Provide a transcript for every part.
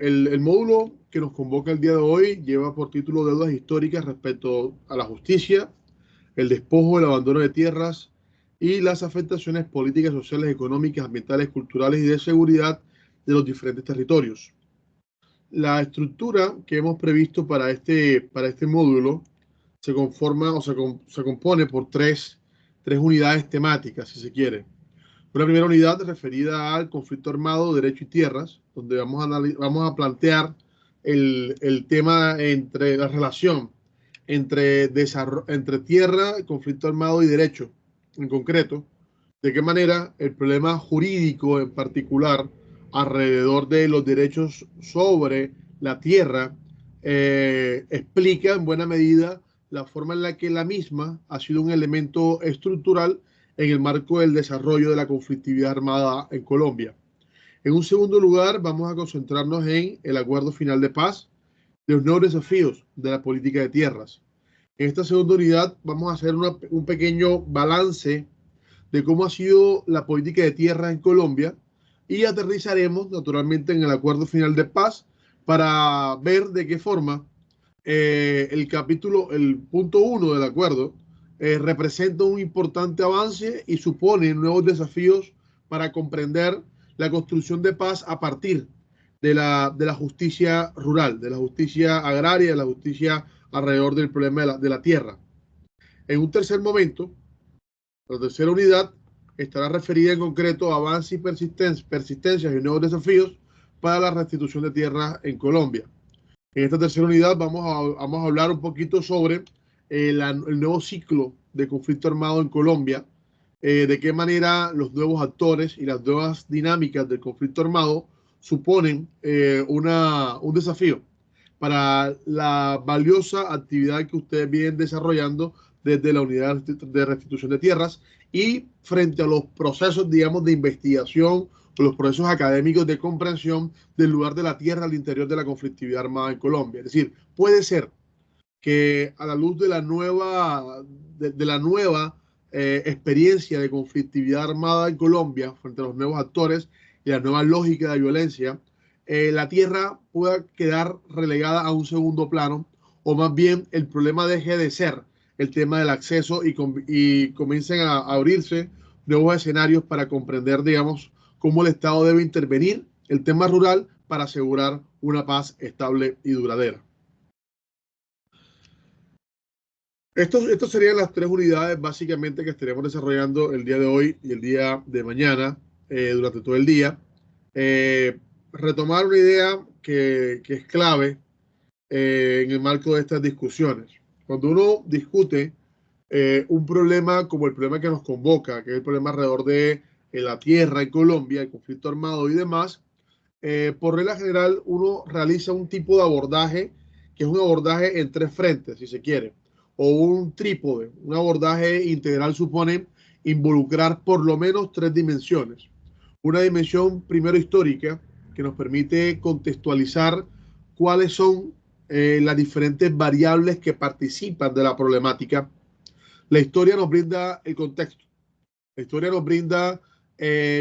El módulo que nos convoca el día de hoy lleva por título Deudas históricas respecto a la justicia, el despojo, el abandono de tierras y las afectaciones políticas, sociales, económicas, ambientales, culturales y de seguridad de los diferentes territorios. La estructura que hemos previsto para este módulo se conforma o se compone por tres unidades temáticas, si se quiere. Una primera unidad referida al conflicto armado, derecho y tierras, donde vamos a plantear el tema entre la relación entre tierra, conflicto armado y derecho, en concreto, de qué manera el problema jurídico en particular alrededor de los derechos sobre la tierra explica en buena medida la forma en la que la misma ha sido un elemento estructural en el marco del desarrollo de la conflictividad armada en Colombia. En un segundo lugar, vamos a concentrarnos en el acuerdo final de paz, de los nuevos desafíos de la política de tierras. En esta segunda unidad vamos a hacer un pequeño balance de cómo ha sido la política de tierras en Colombia y aterrizaremos naturalmente en el acuerdo final de paz para ver de qué forma el punto 1 del acuerdo representa un importante avance y supone nuevos desafíos para comprender la construcción de paz a partir de la justicia rural, de la justicia agraria, de la justicia alrededor del problema de la tierra. En un tercer momento, la tercera unidad estará referida en concreto a avances y persistencias y nuevos desafíos para la restitución de tierras en Colombia. En esta tercera unidad vamos a hablar un poquito sobre el nuevo ciclo de conflicto armado en Colombia, de qué manera los nuevos actores y las nuevas dinámicas del conflicto armado suponen un desafío para la valiosa actividad que ustedes vienen desarrollando desde la unidad de restitución de tierras y frente a los procesos, digamos, de investigación, los procesos académicos de comprensión del lugar de la tierra al interior de la conflictividad armada en Colombia. Es decir, puede ser que a la luz de la nueva experiencia de conflictividad armada en Colombia frente a los nuevos actores y la nueva lógica de violencia, la tierra pueda quedar relegada a un segundo plano, o más bien el problema deje de ser el tema del acceso y comiencen a abrirse nuevos escenarios para comprender, digamos, cómo el Estado debe intervenir el tema rural para asegurar una paz estable y duradera. Estos serían las tres unidades básicamente que estaremos desarrollando el día de hoy y el día de mañana durante todo el día. Retomar una idea que es clave en el marco de estas discusiones. Cuando uno discute un problema como el problema que nos convoca, que es el problema alrededor de la tierra en Colombia, el conflicto armado y demás, por regla general uno realiza un tipo de abordaje que es un abordaje en tres frentes, si se quiere, o un trípode. Un abordaje integral supone involucrar por lo menos tres dimensiones. Una dimensión primero histórica, que nos permite contextualizar cuáles son las diferentes variables que participan de la problemática. La historia nos brinda el contexto. La historia nos brinda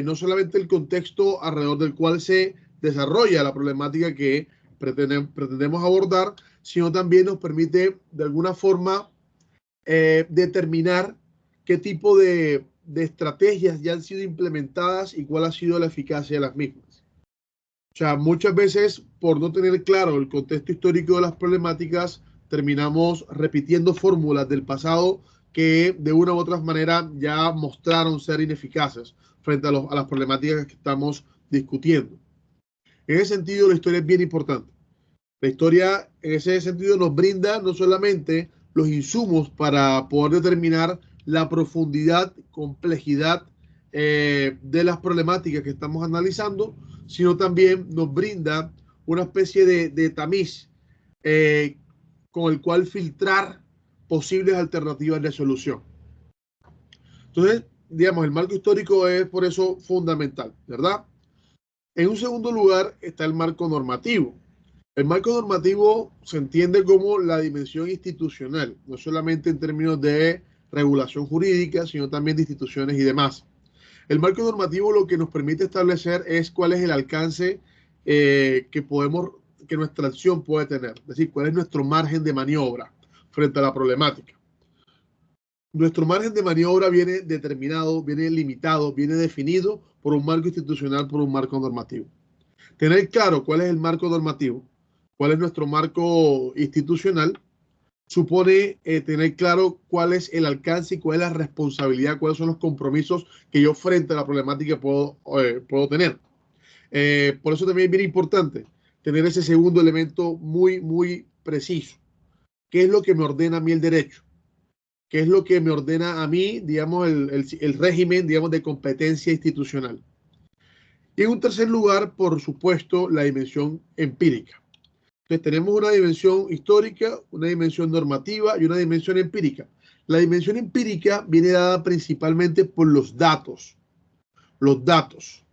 no solamente el contexto alrededor del cual se desarrolla la problemática que pretendemos abordar, sino también nos permite de alguna forma determinar qué tipo de estrategias ya han sido implementadas y cuál ha sido la eficacia de las mismas. O sea, muchas veces por no tener claro el contexto histórico de las problemáticas, terminamos repitiendo fórmulas del pasado que de una u otra manera ya mostraron ser ineficaces frente a las problemáticas que estamos discutiendo. En ese sentido, la historia es bien importante. La historia, en ese sentido, nos brinda no solamente los insumos para poder determinar la profundidad, complejidad de las problemáticas que estamos analizando, sino también nos brinda una especie de tamiz con el cual filtrar posibles alternativas de solución. Entonces, digamos, el marco histórico es por eso fundamental, ¿verdad? En un segundo lugar está el marco normativo. El marco normativo se entiende como la dimensión institucional, no solamente en términos de regulación jurídica, sino también de instituciones y demás. El marco normativo lo que nos permite establecer es cuál es el alcance que nuestra acción puede tener. Es decir, cuál es nuestro margen de maniobra frente a la problemática. Nuestro margen de maniobra viene determinado, viene limitado, viene definido por un marco institucional, por un marco normativo. Tener claro cuál es el marco normativo, cuál es nuestro marco institucional, supone tener claro cuál es el alcance y cuál es la responsabilidad, cuáles son los compromisos que yo frente a la problemática puedo tener. Por eso también es bien importante tener ese segundo elemento muy, muy preciso. ¿Qué es lo que me ordena a mí el derecho? ¿Qué es lo que me ordena a mí, digamos, el régimen, digamos, de competencia institucional? Y en un tercer lugar, por supuesto, la dimensión empírica. Entonces tenemos una dimensión histórica, una dimensión normativa y una dimensión empírica. La dimensión empírica viene dada principalmente por los datos. Los datos.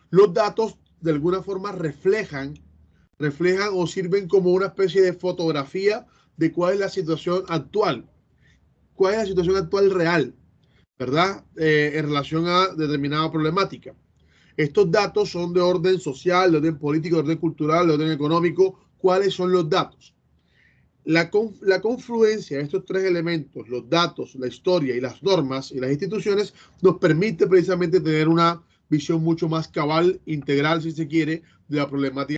Los datos de alguna forma reflejan o sirven como una especie de fotografía de cuál es la situación actual. ¿Cuál es la situación actual real? ¿Verdad? En relación a determinada problemática. Estos datos son de orden social, de orden político, de orden cultural, de orden económico. ¿Cuáles son los datos? La confluencia de estos tres elementos, los datos, la historia y las normas y las instituciones, nos permite precisamente tener una visión mucho más cabal, integral, si se quiere, de la problemática.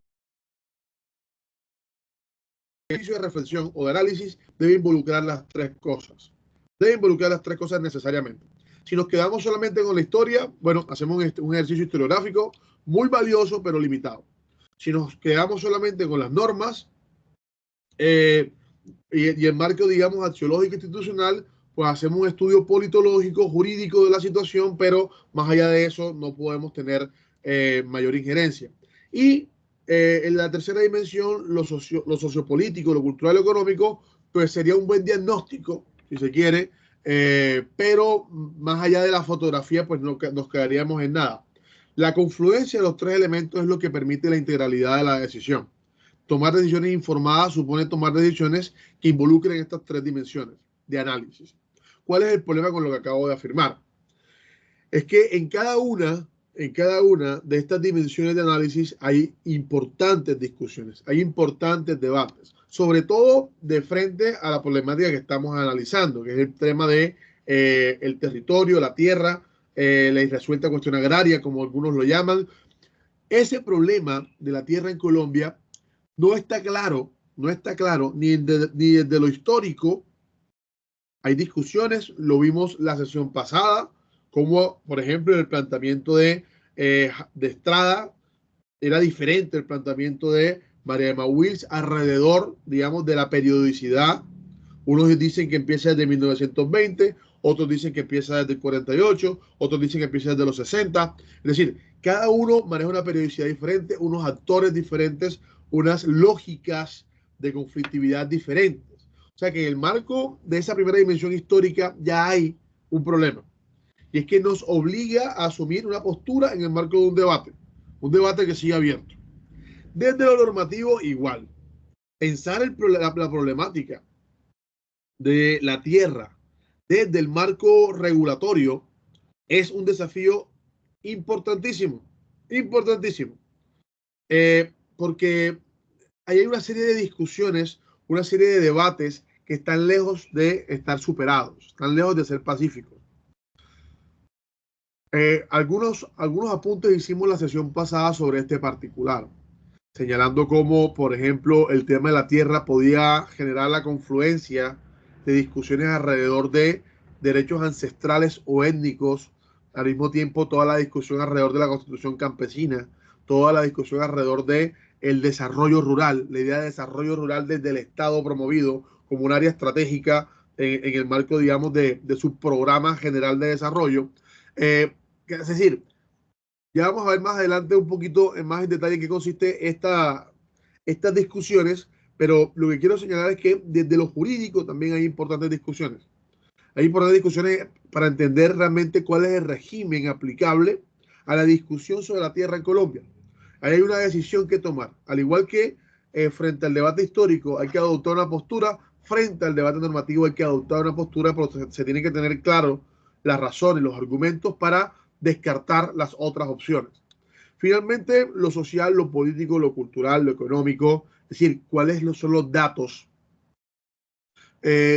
El ejercicio de reflexión o de análisis debe involucrar las tres cosas. Debe involucrar las tres cosas necesariamente. Si nos quedamos solamente con la historia, bueno, hacemos un ejercicio historiográfico muy valioso, pero limitado. Si nos quedamos solamente con las normas y el marco, digamos, axiológico institucional, pues hacemos un estudio politológico, jurídico de la situación, pero más allá de eso no podemos tener mayor injerencia. Y en la tercera dimensión, lo sociopolítico, lo cultural y económico, pues sería un buen diagnóstico, si se quiere, pero más allá de la fotografía, pues no nos quedaríamos en nada. La confluencia de los tres elementos es lo que permite la integralidad de la decisión. Tomar decisiones informadas supone tomar decisiones que involucren estas tres dimensiones de análisis. ¿Cuál es el problema con lo que acabo de afirmar? Es que en cada una de estas dimensiones de análisis hay importantes discusiones, hay importantes debates, sobre todo de frente a la problemática que estamos analizando, que es el tema de el territorio, la tierra, la irresuelta cuestión agraria, como algunos lo llaman. Ese problema de la tierra en Colombia no está claro ni desde lo histórico. Hay discusiones, lo vimos la sesión pasada, como por ejemplo el planteamiento de Estrada era diferente el planteamiento de María Emma Wills alrededor, digamos, de la periodicidad. Unos dicen que empieza desde 1920, otros dicen que empieza desde el 48, otros dicen que empieza desde los 60. Es decir, cada uno maneja una periodicidad diferente, unos actores diferentes, unas lógicas de conflictividad diferentes. O sea que en el marco de esa primera dimensión histórica ya hay un problema. Y es que nos obliga a asumir una postura en el marco de un debate que sigue abierto. Desde lo normativo, igual. Pensar la problemática de la tierra desde el marco regulatorio es un desafío importantísimo, importantísimo. Porque ahí hay una serie de discusiones, una serie de debates que están lejos de estar superados, están lejos de ser pacíficos. Algunos apuntes hicimos la sesión pasada sobre este particular, señalando cómo, por ejemplo, el tema de la tierra podía generar la confluencia de discusiones alrededor de derechos ancestrales o étnicos, al mismo tiempo toda la discusión alrededor de la constitución campesina, toda la discusión alrededor de el desarrollo rural, la idea de desarrollo rural desde el Estado promovido como un área estratégica en el marco, digamos, de su programa general de desarrollo. Es decir, ya vamos a ver más adelante un poquito más en detalle en qué consiste estas discusiones, pero lo que quiero señalar es que desde lo jurídico también hay importantes discusiones. Hay importantes discusiones para entender realmente cuál es el régimen aplicable a la discusión sobre la tierra en Colombia. Ahí hay una decisión que tomar. Al igual que frente al debate histórico hay que adoptar una postura, frente al debate normativo hay que adoptar una postura, pero se tienen que tener claro las razones, los argumentos para descartar las otras opciones. Finalmente, lo social, lo político, lo cultural, lo económico, es decir, cuáles son los datos,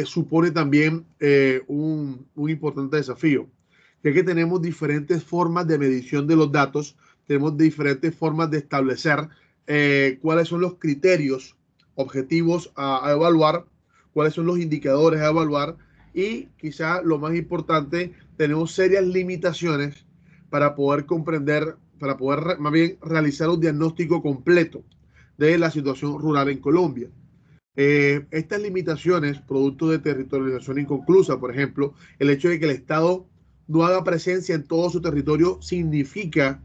supone también un importante desafío, ya que tenemos diferentes formas de medición de los datos, tenemos diferentes formas de establecer cuáles son los criterios objetivos a evaluar, cuáles son los indicadores a evaluar y quizá lo más importante, tenemos serias limitaciones para poder comprender, para poder más bien realizar un diagnóstico completo de la situación rural en Colombia. Estas limitaciones, producto de territorialización inconclusa, por ejemplo, el hecho de que el Estado no haga presencia en todo su territorio significa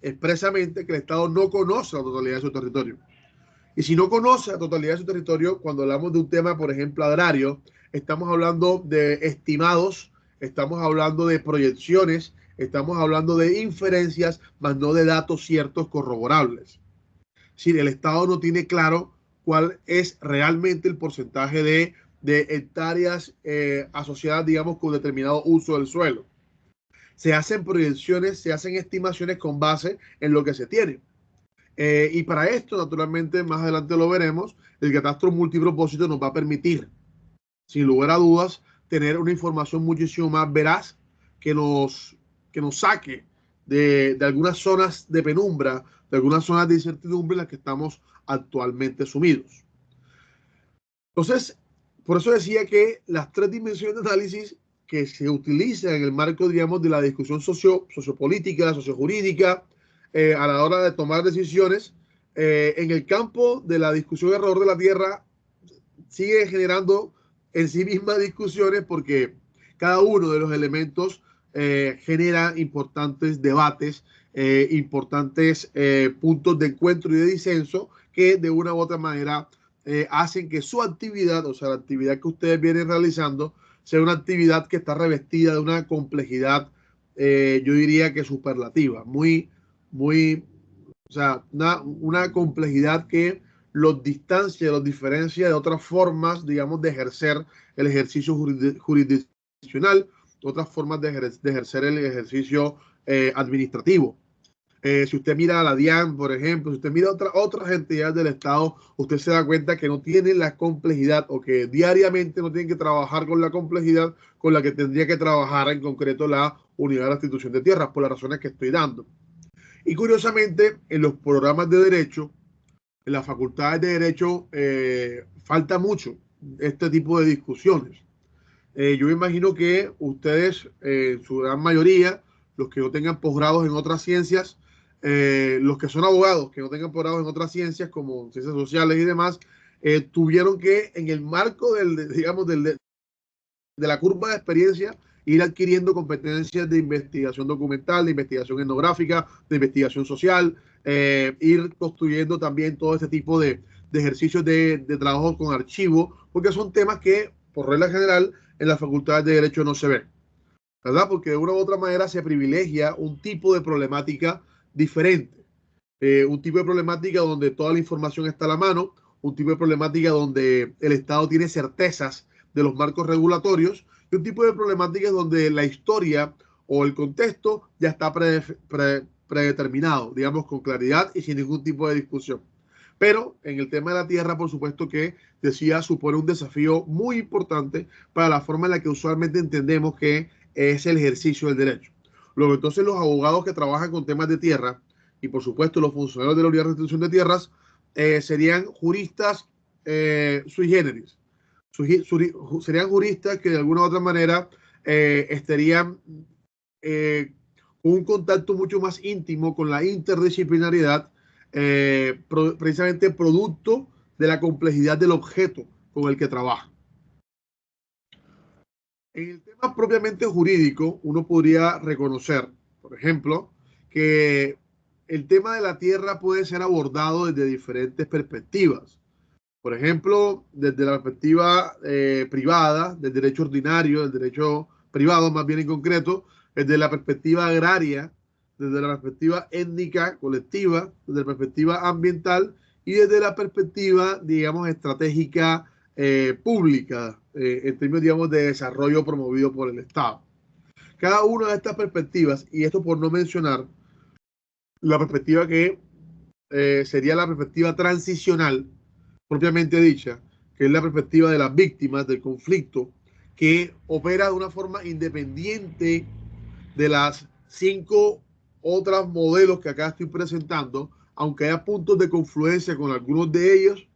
expresamente que el Estado no conoce la totalidad de su territorio. Y si no conoce la totalidad de su territorio, cuando hablamos de un tema, por ejemplo, agrario, estamos hablando de estimados, estamos hablando de proyecciones, estamos hablando de inferencias, más no de datos ciertos corroborables. Si el Estado no tiene claro cuál es realmente el porcentaje de hectáreas asociadas, digamos, con determinado uso del suelo. Se hacen proyecciones, se hacen estimaciones con base en lo que se tiene. Y para esto, naturalmente, más adelante lo veremos, el catastro multipropósito nos va a permitir, sin lugar a dudas, tener una información muchísimo más veraz que nos saque de algunas zonas de penumbra, de algunas zonas de incertidumbre en las que estamos actualmente sumidos. Entonces, por eso decía que las tres dimensiones de análisis que se utilizan en el marco, digamos, de la discusión sociopolítica, sociojurídica, a la hora de tomar decisiones, en el campo de la discusión alrededor de la Tierra, sigue generando en sí misma discusiones porque cada uno de los elementos genera importantes debates, importantes puntos de encuentro y de disenso que de una u otra manera hacen que su actividad, o sea, la actividad que ustedes vienen realizando, sea una actividad que está revestida de una complejidad, yo diría que superlativa, o sea, una complejidad que los distancia, los diferencia de otras formas, digamos, de ejercer el ejercicio jurisdiccional, otras formas de ejercer el ejercicio administrativo. Si usted mira a la DIAN, por ejemplo, si usted mira a otras entidades del Estado, usted se da cuenta que no tienen la complejidad o que diariamente no tienen que trabajar con la complejidad con la que tendría que trabajar en concreto la Unidad de la Institución de Tierras, por las razones que estoy dando. Y curiosamente, en los programas de derecho, en las facultades de derecho, falta mucho este tipo de discusiones. Yo me imagino que ustedes, en su gran mayoría, los que no tengan posgrados en otras ciencias, los que son abogados que no tengan posgrados en otras ciencias, como ciencias sociales y demás, tuvieron que, en el marco digamos, de la curva de experiencia, ir adquiriendo competencias de investigación documental, de investigación etnográfica, de investigación social, ir construyendo también todo este tipo de ejercicios de trabajo con archivos, porque son temas que, por regla general, en las facultades de Derecho no se ven, ¿verdad? Porque de una u otra manera se privilegia un tipo de problemática diferente, un tipo de problemática donde toda la información está a la mano, un tipo de problemática donde el Estado tiene certezas de los marcos regulatorios y un tipo de problemáticas donde la historia o el contexto ya está predeterminado, digamos, con claridad y sin ningún tipo de discusión. Pero en el tema de la tierra, por supuesto que decía, supone un desafío muy importante para la forma en la que usualmente entendemos que es el ejercicio del derecho. Luego, entonces, los abogados que trabajan con temas de tierra y, por supuesto, los funcionarios de la Unidad de Restitución de Tierras serían juristas sui generis. Serían juristas que de alguna u otra manera estarían con un contacto mucho más íntimo con la interdisciplinariedad, precisamente producto de la complejidad del objeto con el que trabaja. En el tema propiamente jurídico, uno podría reconocer, por ejemplo, que el tema de la tierra puede ser abordado desde diferentes perspectivas. Por ejemplo, desde la perspectiva privada, del derecho ordinario, del derecho privado más bien en concreto, desde la perspectiva agraria, desde la perspectiva étnica colectiva, desde la perspectiva ambiental y desde la perspectiva, digamos, estratégica pública, en términos, digamos, de desarrollo promovido por el Estado. Cada una de estas perspectivas, y esto por no mencionar la perspectiva que sería la perspectiva transicional, propiamente dicha, que es la perspectiva de las víctimas del conflicto, que opera de una forma independiente de las 5 otras modelos que acá estoy presentando, aunque haya puntos de confluencia con algunos de ellos,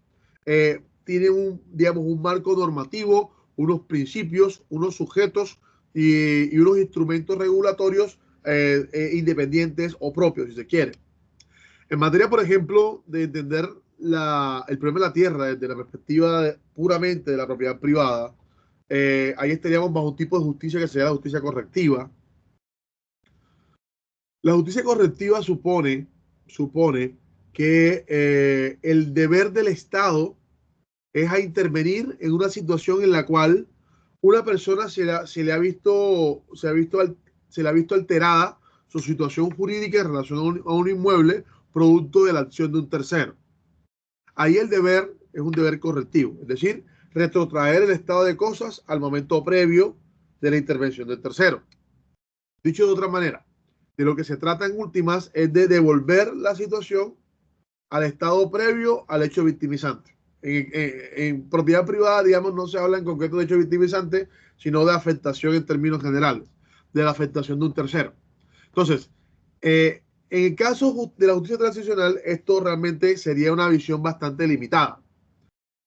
tienen digamos, un marco normativo, unos principios, unos sujetos y unos instrumentos regulatorios independientes o propios, si se quiere. En materia, por ejemplo, de entender el problema de la tierra desde la perspectiva puramente de la propiedad privada, ahí estaríamos bajo un tipo de justicia que sería la justicia correctiva. La justicia correctiva supone que el deber del Estado es a intervenir en una situación en la cual una persona se le ha visto alterada su situación jurídica en relación a un inmueble producto de la acción de un tercero. Ahí el deber es un deber correctivo, es decir, retrotraer el estado de cosas al momento previo de la intervención del tercero. Dicho de otra manera, de lo que se trata en últimas es de devolver la situación al estado previo al hecho victimizante. En propiedad privada, digamos, no se habla en concreto de hecho victimizante, sino de afectación en términos generales, de la afectación de un tercero. Entonces, en el caso de la justicia transicional, esto realmente sería una visión bastante limitada,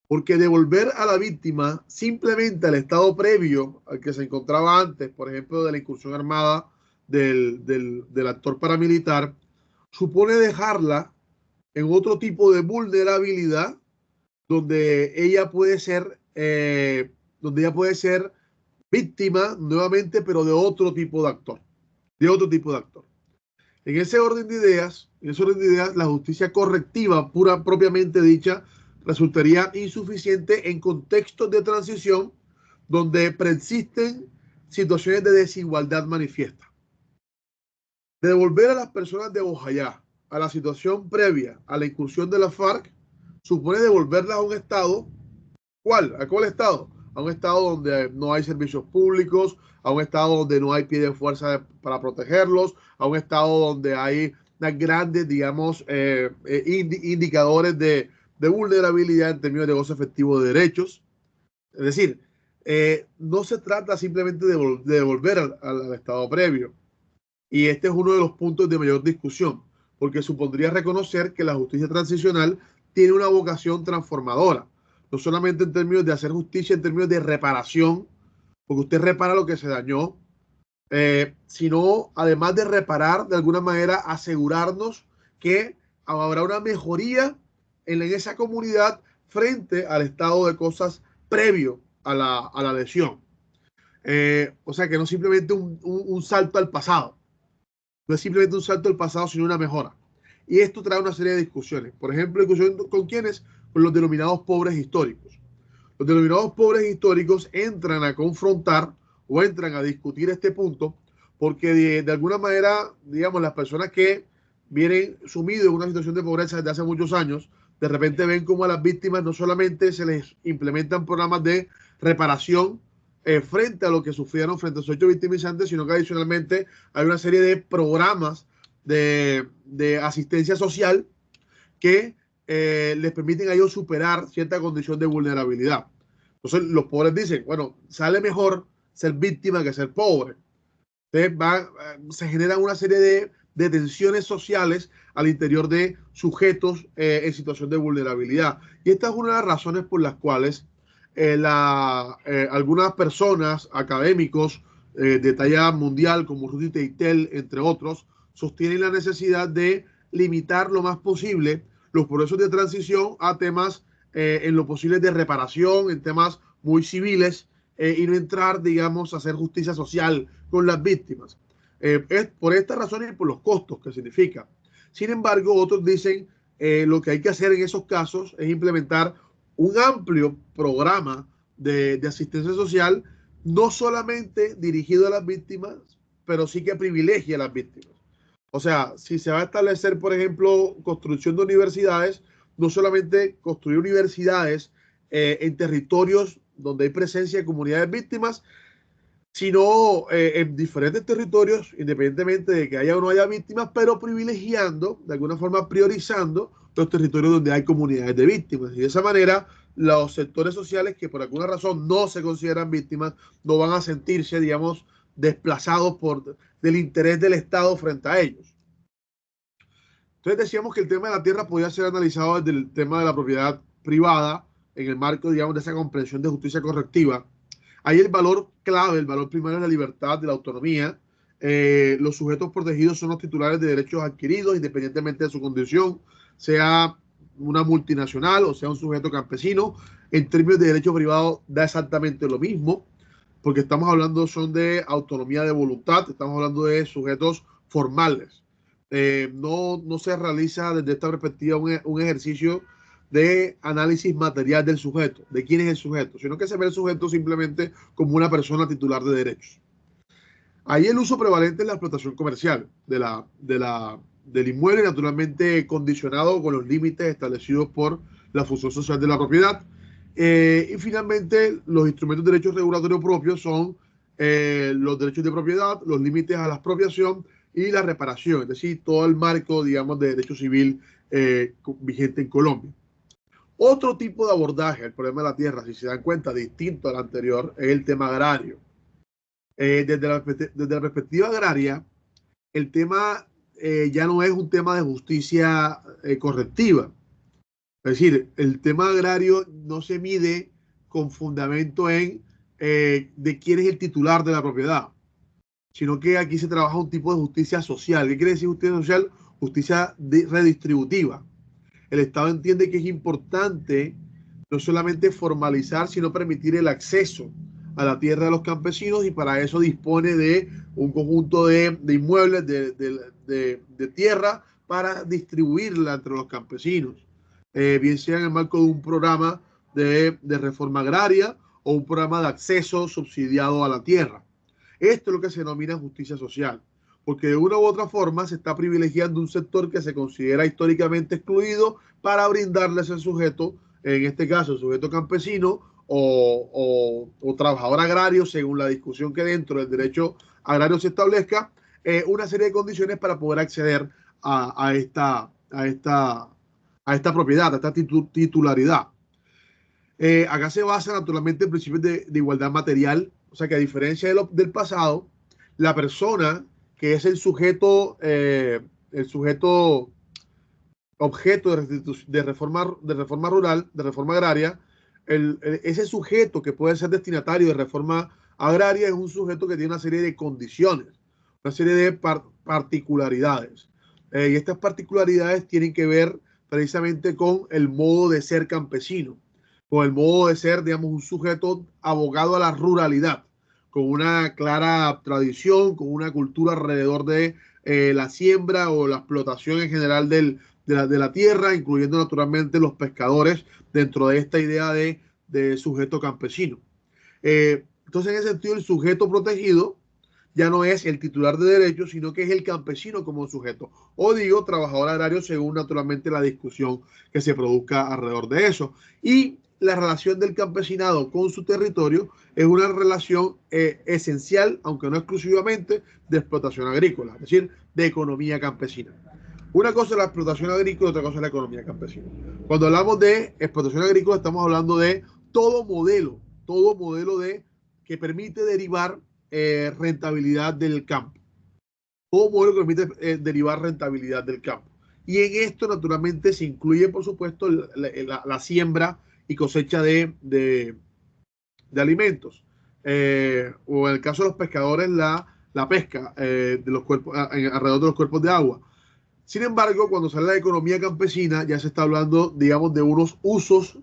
porque devolver a la víctima simplemente al estado previo al que se encontraba antes, por ejemplo, de la incursión armada del actor paramilitar, supone dejarla en otro tipo de vulnerabilidad donde ella puede ser víctima nuevamente, pero de otro tipo de actor, En ese orden de ideas, la justicia correctiva, propiamente dicha, resultaría insuficiente en contextos de transición donde persisten situaciones de desigualdad manifiesta. Devolver a las personas de Bojayá a la situación previa a la incursión de la FARC supone devolverlas a un estado. ¿Cuál? ¿A cuál estado? A un estado donde no hay servicios públicos, a un estado donde no hay pie de fuerza para protegerlos, a un estado donde hay grandes, digamos, indicadores de vulnerabilidad en términos de goce efectivo de derechos. Es decir, no se trata simplemente de devolver al estado previo. Y este es uno de los puntos de mayor discusión, porque supondría reconocer que la justicia transicional tiene una vocación transformadora, no solamente en términos de hacer justicia, en términos de reparación, porque usted repara lo que se dañó, sino además de reparar, de alguna manera asegurarnos que habrá una mejoría en esa comunidad frente al estado de cosas previo a la lesión. O sea, que no simplemente un salto al pasado. No es simplemente un salto al pasado, sino una mejora. Y esto trae una serie de discusiones. Por ejemplo, discusión con quiénes, con los denominados pobres históricos. Los denominados pobres históricos entran a confrontar o entran a discutir este punto porque de alguna manera, digamos, las personas que vienen sumidos en una situación de pobreza desde hace muchos años, de repente ven como a las víctimas no solamente se les implementan programas de reparación frente a lo que sufrieron frente a sus hechos victimizantes, sino que adicionalmente hay una serie de programas de asistencia social que les permiten a ellos superar cierta condición de vulnerabilidad. Entonces los pobres dicen, bueno, sale mejor ser víctima que ser pobre. Entonces se generan una serie de tensiones sociales al interior de sujetos en situación de vulnerabilidad. Y esta es una de las razones por las cuales algunas personas, académicos de talla mundial como Rudy Teitel, entre otros, sostienen la necesidad de limitar lo más posible los procesos de transición a temas en lo posible de reparación, en temas muy civiles y no entrar, digamos, a hacer justicia social con las víctimas. Es por esta razón y por los costos que significa. Sin embargo, otros dicen lo que hay que hacer en esos casos es implementar un amplio programa de asistencia social, no solamente dirigido a las víctimas, pero sí que privilegie a las víctimas. O sea, si se va a establecer, por ejemplo, construcción de universidades, no solamente construir universidades en territorios donde hay presencia de comunidades víctimas, sino en diferentes territorios, independientemente de que haya o no haya víctimas, pero privilegiando, de alguna forma priorizando los territorios donde hay comunidades de víctimas. Y de esa manera, los sectores sociales que por alguna razón no se consideran víctimas, no van a sentirse, digamos, desplazados del interés del Estado frente a ellos. Entonces decíamos que el tema de la tierra podía ser analizado desde el tema de la propiedad privada, en el marco, digamos, de esa comprensión de justicia correctiva. Ahí el valor clave, el valor primario es la libertad, de la autonomía. Los sujetos protegidos son los titulares de derechos adquiridos, independientemente de su condición, sea una multinacional o sea un sujeto campesino. En términos de derecho privado da exactamente lo mismo, porque estamos hablando son de autonomía de voluntad, estamos hablando de sujetos formales. No se realiza desde esta perspectiva un ejercicio de análisis material del sujeto, de quién es el sujeto, sino que se ve el sujeto simplemente como una persona titular de derechos. Ahí el uso prevalente es la explotación comercial del inmueble, naturalmente condicionado con los límites establecidos por la función social de la propiedad. Y finalmente, los instrumentos de derechos regulatorios propios son los derechos de propiedad, los límites a la expropiación y la reparación, es decir, todo el marco, digamos, de derecho civil vigente en Colombia. Otro tipo de abordaje al problema de la tierra, si se dan cuenta, distinto al anterior, es el tema agrario. Desde la perspectiva agraria, el tema ya no es un tema de justicia correctiva. Es decir, el tema agrario no se mide con fundamento en de quién es el titular de la propiedad, sino que aquí se trabaja un tipo de justicia social. ¿Qué quiere decir justicia social? Justicia redistributiva. El Estado entiende que es importante no solamente formalizar, sino permitir el acceso a la tierra de los campesinos, y para eso dispone de un conjunto de inmuebles, de tierra, para distribuirla entre los campesinos, bien sea en el marco de un programa de reforma agraria o un programa de acceso subsidiado a la tierra. Esto es lo que se denomina justicia social, porque de una u otra forma se está privilegiando un sector que se considera históricamente excluido para brindarles al sujeto, en este caso el sujeto campesino o trabajador agrario, según la discusión que dentro del derecho agrario se establezca, una serie de condiciones para poder acceder a esta propiedad, a esta titularidad. Acá se basa naturalmente en principios de igualdad material, o sea que a diferencia del pasado, la persona que es el sujeto objeto de reforma rural, de reforma agraria, ese sujeto que puede ser destinatario de reforma agraria es un sujeto que tiene una serie de condiciones, una serie de particularidades. Y estas particularidades tienen que ver precisamente con el modo de ser campesino, con el modo de ser, digamos, un sujeto abogado a la ruralidad, con una clara tradición, con una cultura alrededor de la siembra o la explotación en general de la tierra, incluyendo naturalmente los pescadores dentro de esta idea de sujeto campesino. Entonces, en ese sentido, el sujeto protegido ya no es el titular de derechos, sino que es el campesino como sujeto, o digo, trabajador agrario, según naturalmente la discusión que se produzca alrededor de eso. Y la relación del campesinado con su territorio es una relación esencial, aunque no exclusivamente, de explotación agrícola, es decir, de economía campesina. Una cosa es la explotación agrícola, otra cosa es la economía campesina. Cuando hablamos de explotación agrícola, estamos hablando de todo modelo que permite derivar rentabilidad del campo. Todo modelo que permite derivar rentabilidad del campo. Y en esto, naturalmente, se incluye, por supuesto, la siembra y cosecha de alimentos. O en el caso de los pescadores, la pesca de los cuerpos, alrededor de los cuerpos de agua. Sin embargo, cuando sale la economía campesina, ya se está hablando, digamos, de unos usos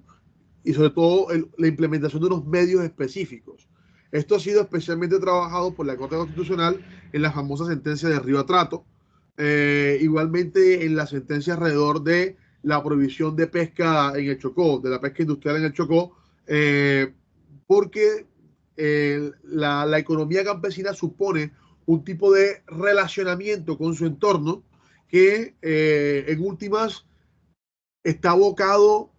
y sobre todo la implementación de unos medios específicos. Esto ha sido especialmente trabajado por la Corte Constitucional en la famosa sentencia de Río Atrato, igualmente en la sentencia alrededor de la prohibición de pesca en el Chocó, de la pesca industrial en el Chocó, porque la economía campesina supone un tipo de relacionamiento con su entorno que en últimas está abocado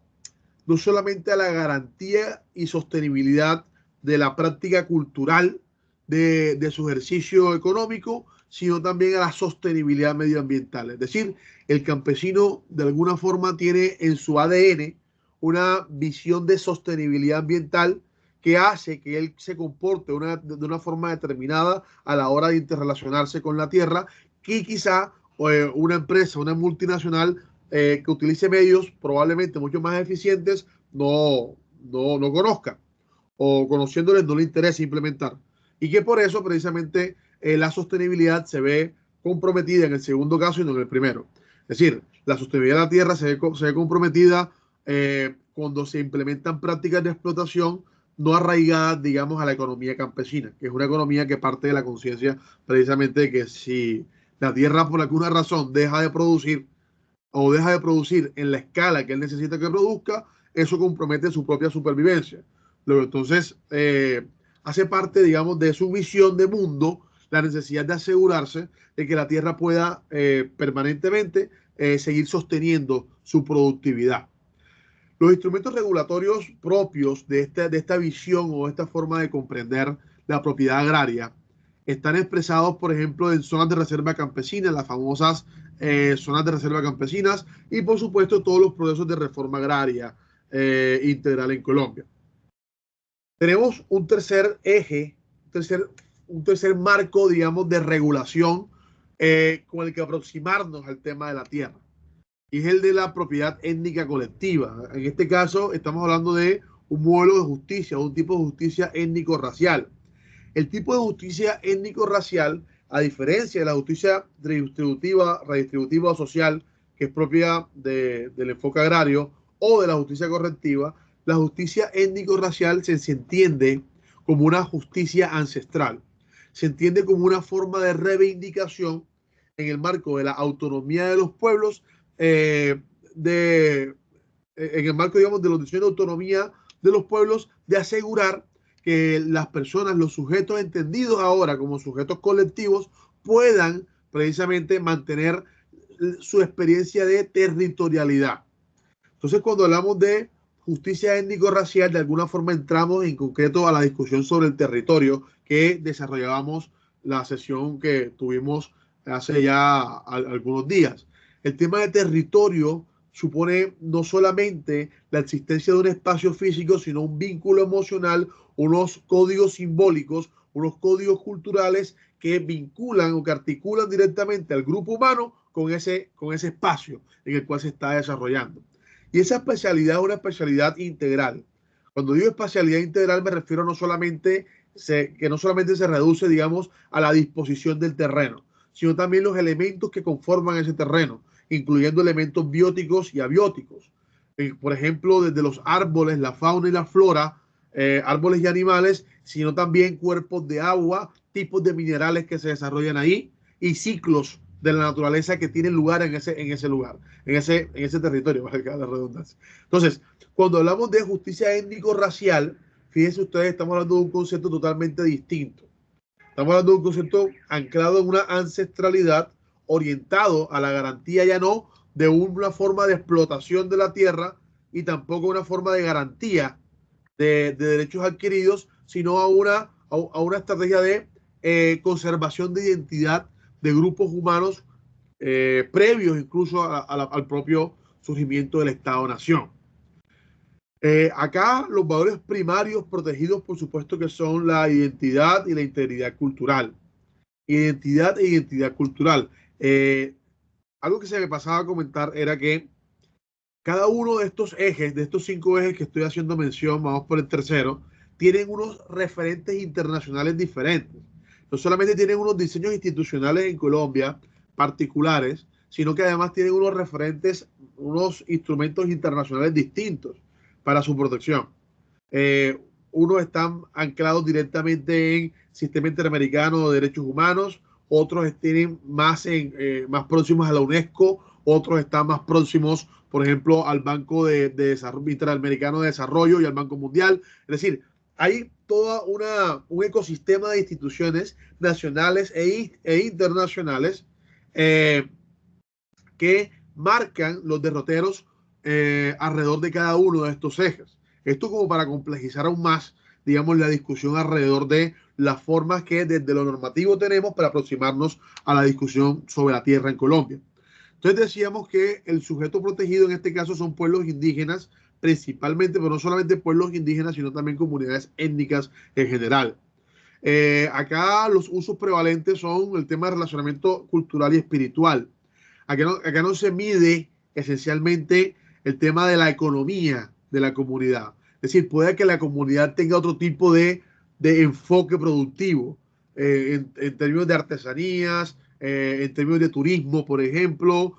no solamente a la garantía y sostenibilidad de la práctica cultural de su ejercicio económico, sino también a la sostenibilidad medioambiental. Es decir, el campesino de alguna forma tiene en su ADN una visión de sostenibilidad ambiental que hace que él se comporte de una forma determinada a la hora de interrelacionarse con la tierra, que quizá una empresa, una multinacional que utilice medios probablemente mucho más eficientes no conozca, o conociéndoles no le interesa implementar. Y que por eso precisamente la sostenibilidad se ve comprometida en el segundo caso y no en el primero. Es decir, la sostenibilidad de la tierra se ve comprometida cuando se implementan prácticas de explotación no arraigadas, digamos, a la economía campesina, que es una economía que parte de la conciencia precisamente de que si la tierra por alguna razón deja de producir o deja de producir en la escala que él necesita que produzca, eso compromete su propia supervivencia. Luego, entonces, hace parte, digamos, de su visión de mundo la necesidad de asegurarse de que la tierra pueda permanentemente seguir sosteniendo su productividad. Los instrumentos regulatorios propios de esta visión o esta forma de comprender la propiedad agraria están expresados, por ejemplo, en zonas de reserva campesina, las famosas zonas de reserva campesinas, y por supuesto todos los procesos de reforma agraria integral en Colombia. Tenemos un tercer eje, un tercer marco, digamos, de regulación con el que aproximarnos al tema de la tierra, y es el de la propiedad étnica colectiva. En este caso estamos hablando de un modelo de justicia, un tipo de justicia étnico-racial. El tipo de justicia étnico-racial, a diferencia de la justicia redistributiva o social, que es propia del enfoque agrario, o de la justicia correctiva, la justicia étnico-racial se entiende como una justicia ancestral. Se entiende como una forma de reivindicación en el marco de la autonomía de los pueblos, en el marco, digamos, de los decisiones de autonomía de los pueblos, de asegurar que las personas, los sujetos entendidos ahora como sujetos colectivos, puedan precisamente mantener su experiencia de territorialidad. Entonces, cuando hablamos de justicia étnico-racial, de alguna forma entramos en concreto a la discusión sobre el territorio que desarrollábamos la sesión que tuvimos hace ya algunos días. El tema de territorio supone no solamente la existencia de un espacio físico, sino un vínculo emocional, unos códigos simbólicos, unos códigos culturales que vinculan o que articulan directamente al grupo humano con ese espacio en el cual se está desarrollando. Y esa especialidad es una especialidad integral. Cuando digo especialidad integral me refiero no solamente que no solamente se reduce, digamos, a la disposición del terreno, sino también los elementos que conforman ese terreno, incluyendo elementos bióticos y abióticos. Por ejemplo, desde los árboles, la fauna y la flora, árboles y animales, sino también cuerpos de agua, tipos de minerales que se desarrollan ahí y ciclos de la naturaleza que tienen lugar en ese lugar, en ese territorio, valga la redundancia. Entonces, cuando hablamos de justicia étnico-racial, fíjense ustedes, estamos hablando de un concepto totalmente distinto. Estamos hablando de un concepto anclado en una ancestralidad, orientado a la garantía ya no de una forma de explotación de la tierra y tampoco una forma de garantía de derechos adquiridos, sino a una estrategia de conservación de identidad de grupos humanos previos incluso al propio surgimiento del Estado-Nación. Acá los valores primarios protegidos, por supuesto, que son la identidad y la integridad cultural. Identidad e identidad cultural. Algo que se me pasaba a comentar era que cada uno de estos ejes, de estos 5 ejes que estoy haciendo mención, vamos por el tercero, tienen unos referentes internacionales diferentes. No solamente tienen unos diseños institucionales en Colombia particulares, sino que además tienen unos referentes, unos instrumentos internacionales distintos para su protección. Unos están anclados directamente en Sistema Interamericano de Derechos Humanos, otros tienen más próximos a la UNESCO, otros están más próximos, por ejemplo, al Banco Interamericano de Desarrollo y al Banco Mundial. Es decir, hay todo un ecosistema de instituciones nacionales e internacionales que marcan los derroteros alrededor de cada uno de estos ejes. Esto como para complejizar aún más digamos, la discusión alrededor de las formas que desde lo normativo tenemos para aproximarnos a la discusión sobre la tierra en Colombia. Entonces decíamos que el sujeto protegido en este caso son pueblos indígenas, principalmente, pero no solamente pueblos indígenas, sino también comunidades étnicas en general. Acá los usos prevalentes son el tema de relacionamiento cultural y espiritual. Acá no se mide esencialmente el tema de la economía de la comunidad. Es decir, puede que la comunidad tenga otro tipo de enfoque productivo en términos de artesanías, en términos de turismo, por ejemplo,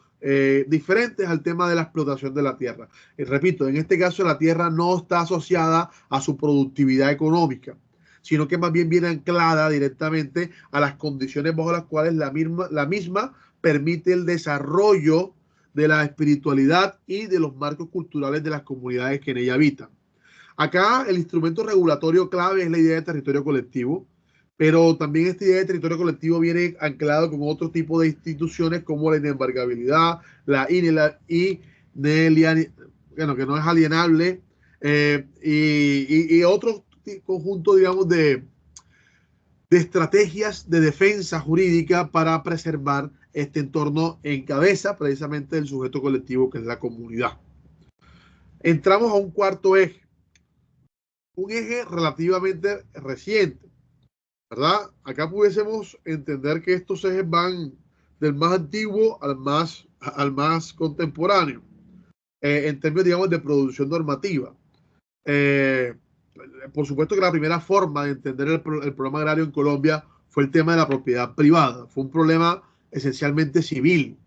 diferentes al tema de la explotación de la tierra. Y repito, en este caso la tierra no está asociada a su productividad económica, sino que más bien viene anclada directamente a las condiciones bajo las cuales la misma permite el desarrollo de la espiritualidad y de los marcos culturales de las comunidades que en ella habitan. Acá el instrumento regulatorio clave es la idea de territorio colectivo, pero también esta idea de territorio colectivo viene anclado con otro tipo de instituciones como la inembargabilidad, la bueno, que no es alienable, y otro conjunto, digamos, de estrategias de defensa jurídica para preservar este entorno en cabeza precisamente del sujeto colectivo que es la comunidad. Entramos a un cuarto eje, un eje relativamente reciente, ¿verdad? Acá pudiésemos entender que estos ejes van del más antiguo al más contemporáneo, en términos, digamos, de producción normativa. Por supuesto que la primera forma de entender el problema agrario en Colombia fue el tema de la propiedad privada. Fue un problema esencialmente civil.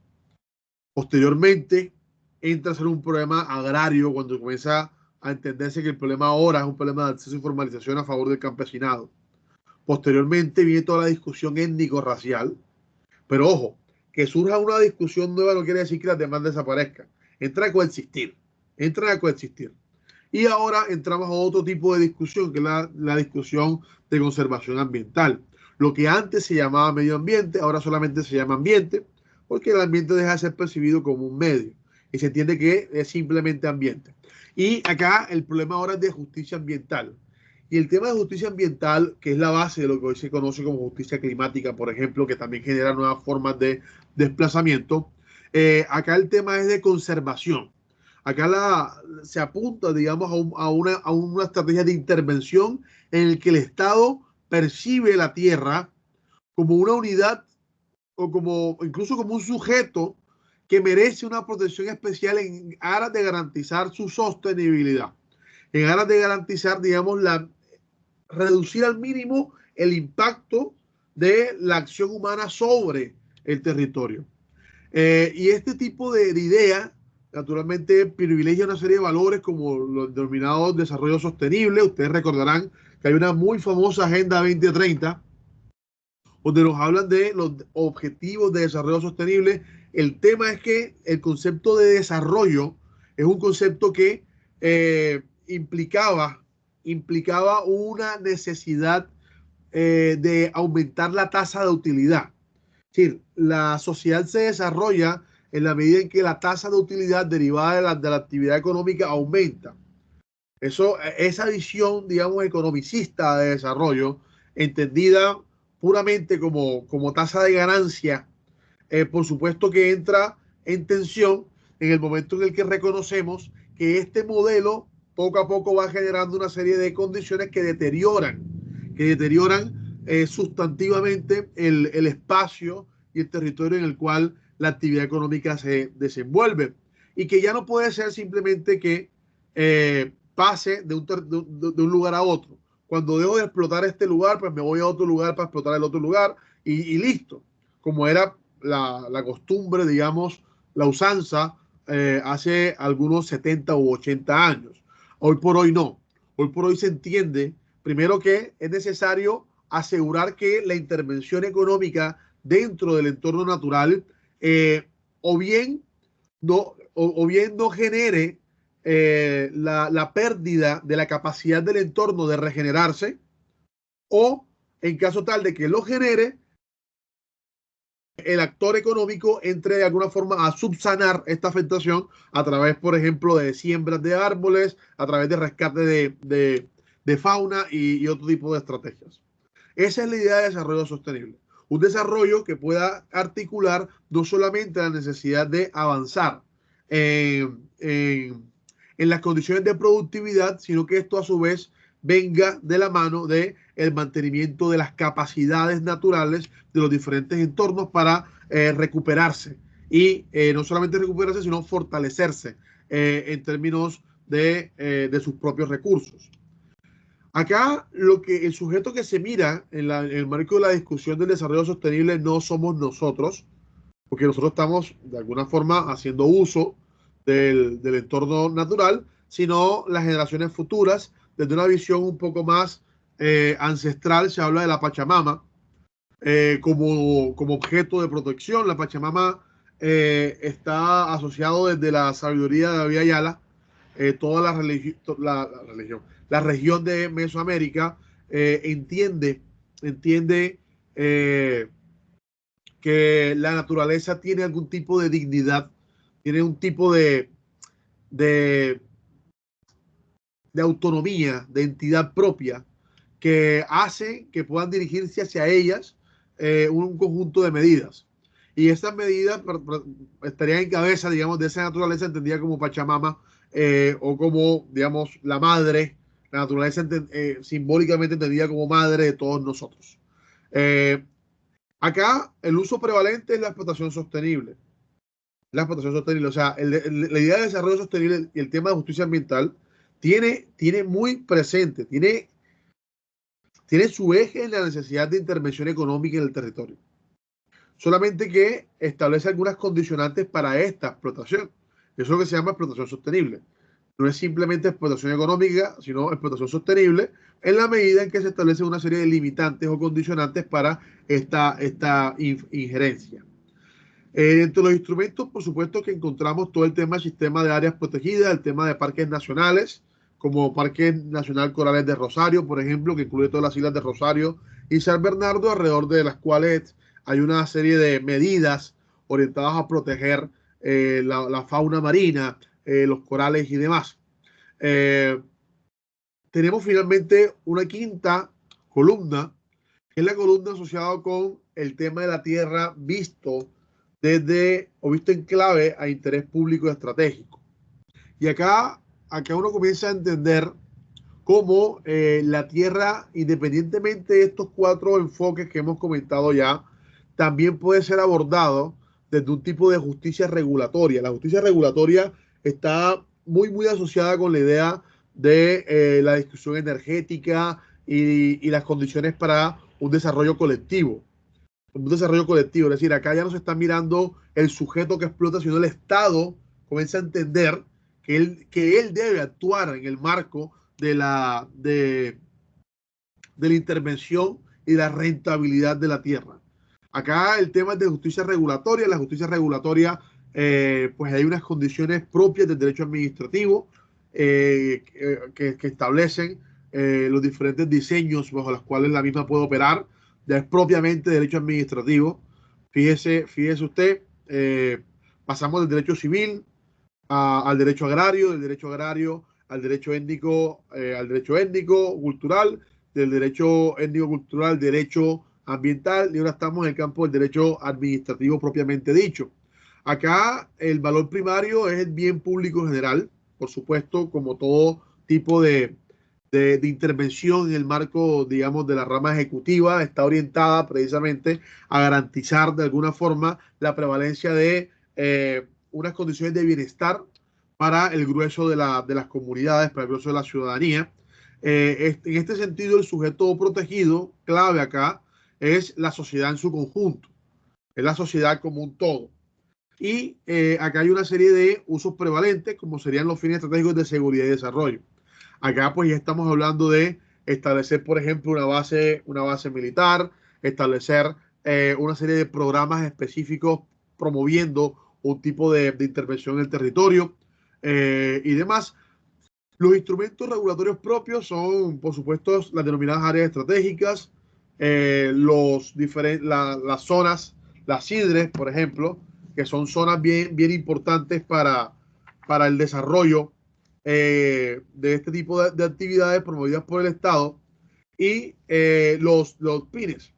Posteriormente entra a ser un problema agrario cuando comienza a entenderse que el problema ahora es un problema de acceso y formalización a favor del campesinado. Posteriormente viene toda la discusión étnico-racial. Pero ojo, que surja una discusión nueva no quiere decir que las demás desaparezcan. Entran a coexistir. Entran a coexistir. Y ahora entramos a otro tipo de discusión, que es la discusión de conservación ambiental. Lo que antes se llamaba medio ambiente, ahora solamente se llama ambiente, porque el ambiente deja de ser percibido como un medio y se entiende que es simplemente ambiente. Y acá el problema ahora es de justicia ambiental. Y el tema de justicia ambiental, que es la base de lo que hoy se conoce como justicia climática, por ejemplo, que también genera nuevas formas de desplazamiento, acá el tema es de conservación. Acá se apunta, digamos, a una estrategia de intervención en el que el Estado percibe la tierra como una unidad o incluso como un sujeto que merece una protección especial en aras de garantizar su sostenibilidad, en aras de garantizar, digamos, reducir al mínimo el impacto de la acción humana sobre el territorio. Y este tipo de idea, naturalmente, privilegia una serie de valores como los denominados desarrollo sostenible. Ustedes recordarán que hay una muy famosa Agenda 2030, donde nos hablan de los objetivos de desarrollo sostenible. El tema es que el concepto de desarrollo es un concepto que implicaba una necesidad de aumentar la tasa de utilidad. Es decir, la sociedad se desarrolla en la medida en que la tasa de utilidad derivada de la actividad económica aumenta. Esa visión, digamos, economicista de desarrollo, entendida puramente como tasa de ganancia, por supuesto que entra en tensión en el momento en el que reconocemos que este modelo poco a poco va generando una serie de condiciones que deterioran sustantivamente el espacio y el territorio en el cual la actividad económica se desenvuelve, y que ya no puede ser simplemente que pase de un lugar a otro. Cuando dejo de explotar este lugar, pues me voy a otro lugar para explotar el otro lugar y listo, como era la costumbre, digamos, la usanza hace algunos 70 u 80 años. Hoy por hoy no. Hoy por hoy se entiende, primero, que es necesario asegurar que la intervención económica dentro del entorno natural o bien no genere la pérdida de la capacidad del entorno de regenerarse, o en caso tal de que lo genere, el actor económico entre de alguna forma a subsanar esta afectación a través, por ejemplo, de siembras de árboles, a través de rescate de fauna y otro tipo de estrategias. Esa es la idea de desarrollo sostenible. Un desarrollo que pueda articular no solamente la necesidad de avanzar en las condiciones de productividad, sino que esto a su vez venga de la mano del mantenimiento de las capacidades naturales de los diferentes entornos para recuperarse. Y no solamente recuperarse, sino fortalecerse en términos de sus propios recursos. Acá el sujeto que se mira en el marco de la discusión del desarrollo sostenible no somos nosotros, porque nosotros estamos de alguna forma haciendo uso del entorno natural, sino las generaciones futuras, desde una visión un poco más ancestral. Se habla de la Pachamama como objeto de protección. La Pachamama está asociado desde la sabiduría de Abya Yala, toda la región de Mesoamérica entiende que la naturaleza tiene algún tipo de dignidad, tiene un tipo de autonomía, de entidad propia, que hace que puedan dirigirse hacia ellas un conjunto de medidas. Y estas medidas estarían en cabeza, digamos, de esa naturaleza entendida como Pachamama o como, digamos, la madre, la naturaleza simbólicamente entendida como madre de todos nosotros. Acá el uso prevalente es la explotación sostenible. La explotación sostenible, o sea, la idea de desarrollo sostenible y el tema de justicia ambiental tiene muy presente, tiene su eje en la necesidad de intervención económica en el territorio. Solamente que establece algunas condicionantes para esta explotación. Eso es lo que se llama explotación sostenible. No es simplemente explotación económica, sino explotación sostenible, en la medida en que se establece una serie de limitantes o condicionantes para esta injerencia. Entre los instrumentos, por supuesto, que encontramos todo el tema del sistema de áreas protegidas, el tema de parques nacionales, como Parque Nacional Corales de Rosario, por ejemplo, que incluye todas las islas de Rosario y San Bernardo, alrededor de las cuales hay una serie de medidas orientadas a proteger la fauna marina, los corales y demás. Tenemos finalmente una quinta columna, que es la columna asociada con el tema de la tierra visto en clave a interés público y estratégico. Y acá uno comienza a entender cómo la tierra, independientemente de estos cuatro enfoques que hemos comentado ya, también puede ser abordado desde un tipo de justicia regulatoria. La justicia regulatoria está muy asociada con la idea de la discusión energética y las condiciones para un desarrollo colectivo. Un desarrollo colectivo, es decir, acá ya no se está mirando el sujeto que explota, sino el Estado comienza a entender que él debe actuar en el marco de la intervención y la rentabilidad de la tierra. Acá el tema es de justicia regulatoria. La justicia regulatoria, pues hay unas condiciones propias del derecho administrativo que establecen los diferentes diseños bajo los cuales la misma puede operar. Ya es propiamente derecho administrativo. Fíjese usted, pasamos del derecho civil al derecho agrario, del derecho agrario al derecho étnico, cultural, del derecho étnico cultural al derecho ambiental, y ahora estamos en el campo del derecho administrativo propiamente dicho. Acá el valor primario es el bien público general, por supuesto, como todo tipo de intervención en el marco, digamos, de la rama ejecutiva, está orientada precisamente a garantizar de alguna forma la prevalencia de unas condiciones de bienestar para el grueso de las comunidades, para el grueso de la ciudadanía. En este sentido, el sujeto protegido, clave acá, es la sociedad en su conjunto, es la sociedad como un todo. Y acá hay una serie de usos prevalentes, como serían los fines estratégicos de seguridad y desarrollo. Acá pues ya estamos hablando de establecer, por ejemplo, una base militar, establecer una serie de programas específicos promoviendo un tipo de intervención en el territorio y demás. Los instrumentos regulatorios propios son, por supuesto, las denominadas áreas estratégicas, las zonas, las CIDRES, por ejemplo, que son zonas bien importantes para el desarrollo de este tipo de actividades promovidas por el Estado y los PINES.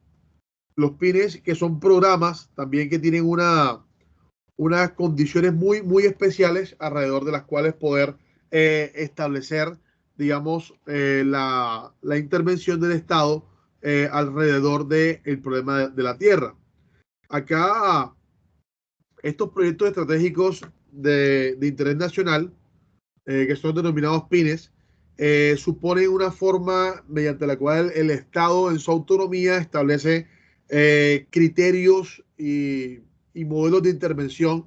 Los PINES, que son programas también que tienen unas condiciones muy especiales alrededor de las cuales poder establecer, digamos, la intervención del Estado alrededor del problema de la tierra. Acá, estos proyectos estratégicos de interés nacional, que son denominados PINES, suponen una forma mediante la cual el Estado en su autonomía establece criterios y modelos de intervención,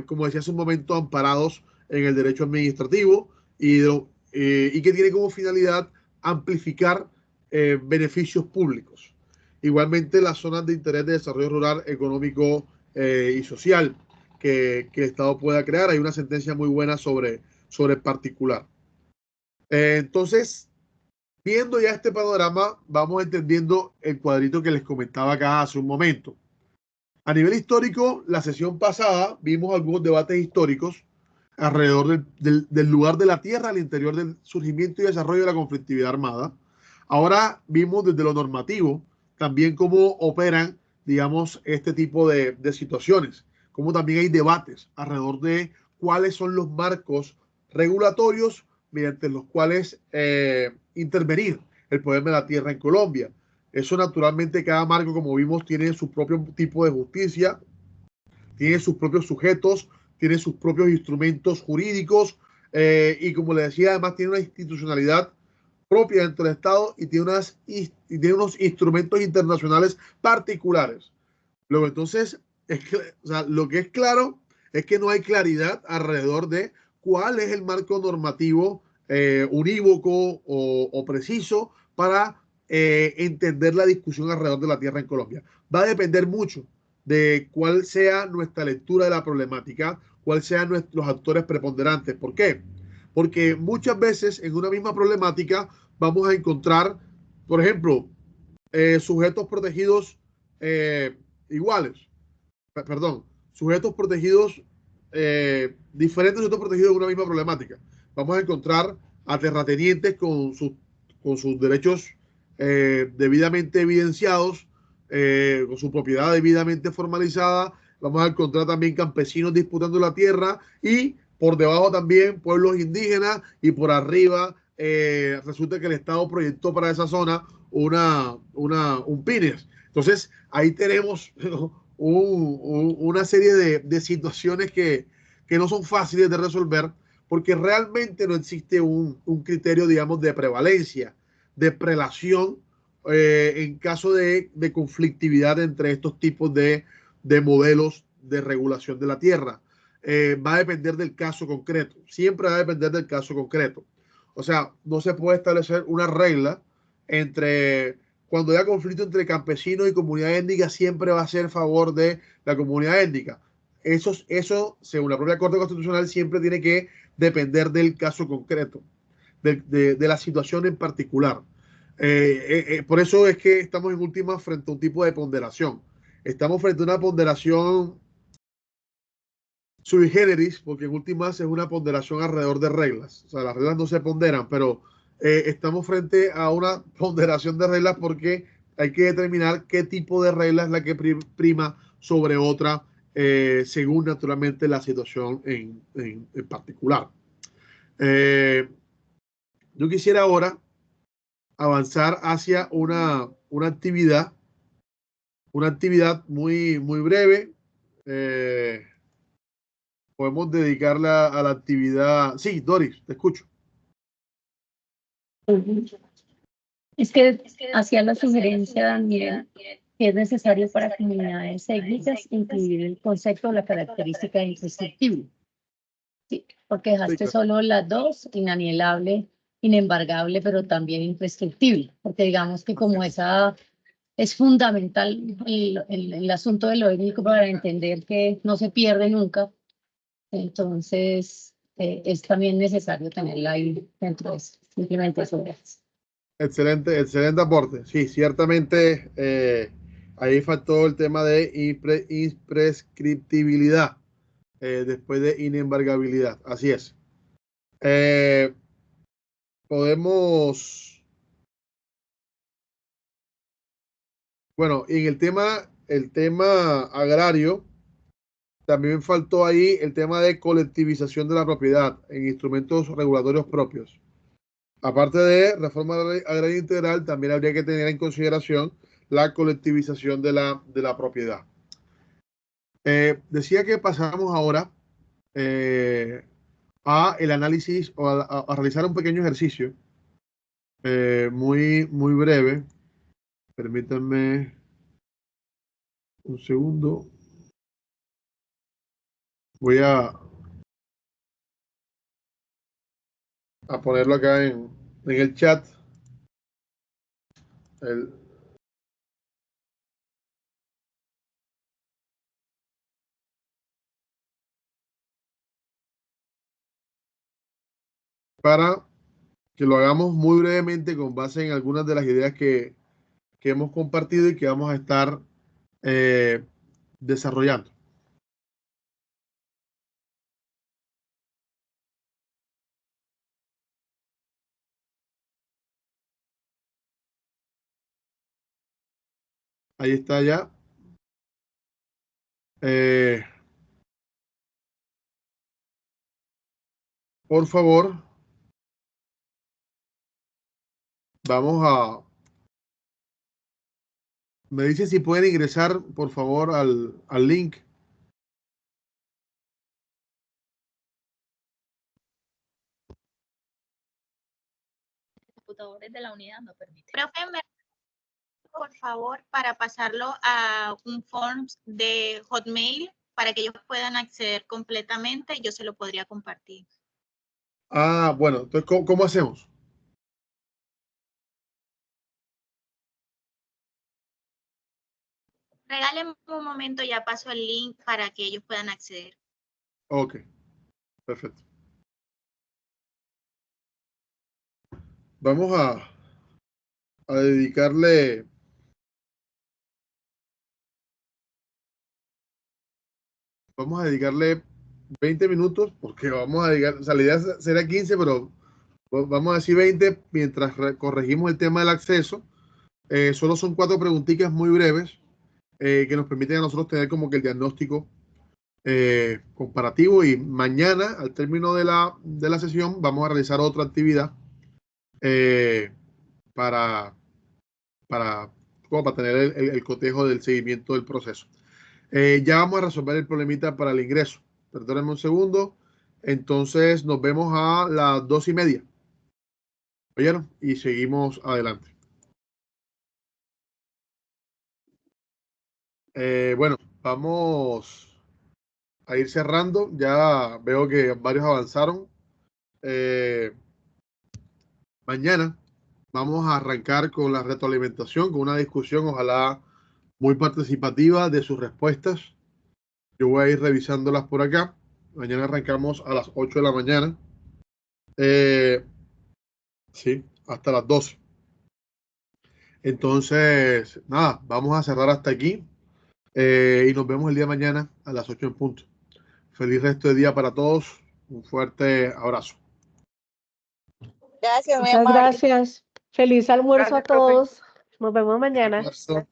como decía hace un momento, amparados en el derecho administrativo y que tiene como finalidad amplificar beneficios públicos. Igualmente, las zonas de interés de desarrollo rural, económico y social que el Estado pueda crear. Hay una sentencia muy buena sobre el particular. Entonces, viendo ya este panorama, vamos entendiendo el cuadrito que les comentaba acá hace un momento. A nivel histórico, la sesión pasada vimos algunos debates históricos alrededor del lugar de la tierra al interior del surgimiento y desarrollo de la conflictividad armada. Ahora vimos desde lo normativo también cómo operan, digamos, este tipo de situaciones, cómo también hay debates alrededor de cuáles son los marcos regulatorios mediante los cuales intervenir el poder de la tierra en Colombia. Eso naturalmente cada marco, como vimos, tiene su propio tipo de justicia, tiene sus propios sujetos, tiene sus propios instrumentos jurídicos y como le decía, además tiene una institucionalidad propia dentro del Estado y tiene unos instrumentos internacionales particulares. Luego, entonces, lo que es claro es que no hay claridad alrededor de cuál es el marco normativo unívoco o preciso para entender la discusión alrededor de la tierra en Colombia. Va a depender mucho de cuál sea nuestra lectura de la problemática, cuáles sean los actores preponderantes. ¿Por qué? Porque muchas veces en una misma problemática vamos a encontrar, por ejemplo, sujetos protegidos iguales, perdón, sujetos protegidos diferentes sujetos protegidos en una misma problemática. Vamos a encontrar a terratenientes con sus derechos debidamente evidenciados, con su propiedad debidamente formalizada. Vamos a encontrar también campesinos disputando la tierra y por debajo también pueblos indígenas y por arriba resulta que el Estado proyectó para esa zona un PINES. Entonces ahí tenemos una serie de situaciones que no son fáciles de resolver porque realmente no existe un criterio, digamos, de prevalencia, de prelación en caso de conflictividad entre estos tipos de modelos de regulación de la tierra. Va a depender del caso concreto, siempre va a depender del caso concreto. O sea, no se puede establecer una regla entre cuando haya conflicto entre campesinos y comunidad étnica, siempre va a ser a favor de la comunidad étnica. Eso, según la propia Corte Constitucional, siempre tiene que depender del caso concreto, de la situación en particular. Por eso es que estamos en última frente a un tipo de ponderación. Estamos frente a una ponderación sui generis, porque en últimas es una ponderación alrededor de reglas. O sea, las reglas no se ponderan, pero estamos frente a una ponderación de reglas porque hay que determinar qué tipo de regla es la que prima sobre otra, según naturalmente la situación en particular. Yo quisiera ahora avanzar hacia una actividad muy breve. Podemos dedicarla a la actividad. Sí, Doris, te escucho. Es que hacía la sugerencia, Daniel, que es necesario para comunidades étnicas incluir el concepto de la característica imprescriptible. Sí, porque dejaste solo las dos, inalienable, inembargable, pero también imprescriptible, porque digamos que como esa es fundamental el asunto de lo étnico para entender que no se pierde nunca, entonces es también necesario tenerla ahí dentro de eso, simplemente eso. Excelente aporte. Sí, ciertamente ahí faltó el tema de imprescriptibilidad después de inembargabilidad. Así es. Podemos, bueno, en el tema agrario, también faltó ahí el tema de colectivización de la propiedad en instrumentos regulatorios propios. Aparte de reforma agraria integral, también habría que tener en consideración la colectivización de la propiedad. Decía que pasamos ahora a el análisis o a realizar un pequeño ejercicio muy breve. Permítanme un segundo. Voy a ponerlo acá en el chat. Para que lo hagamos muy brevemente con base en algunas de las ideas que hemos compartido y que vamos a estar desarrollando. Ahí está ya. Por favor, vamos a... Me dice si pueden ingresar, por favor, al link. Computadores de la unidad no permiten. Profe, por favor, para pasarlo a un form de Hotmail para que ellos puedan acceder completamente, yo se lo podría compartir. Ah, bueno, entonces, ¿cómo hacemos? Regálenme un momento, ya paso el link para que ellos puedan acceder. Ok, perfecto. Vamos a dedicarle... Vamos a dedicarle 20 minutos, porque vamos a dedicar, o sea, la idea será 15, pero vamos a decir 20 mientras corregimos el tema del acceso. Solo son 4 preguntitas muy breves que nos permiten a nosotros tener como que el diagnóstico comparativo, y mañana, al término de la sesión, vamos a realizar otra actividad para tener el cotejo del seguimiento del proceso. Ya vamos a resolver el problemita para el ingreso. Perdónenme un segundo. Entonces nos vemos a las 2:30. ¿Oyeron? Y seguimos adelante. Bueno, vamos a ir cerrando. Ya veo que varios avanzaron. Mañana vamos a arrancar con la retroalimentación, con una discusión, ojalá muy participativa, de sus respuestas. Yo voy a ir revisándolas por acá. Mañana arrancamos a las 8 de la mañana. Sí, hasta las 12. Entonces, nada, vamos a cerrar hasta aquí y nos vemos el día de mañana a las 8 en punto. Feliz resto de día para todos. Un fuerte abrazo. Gracias, Muchas gracias. Feliz almuerzo Gracias, a todos. Nos vemos mañana. Almuerzo.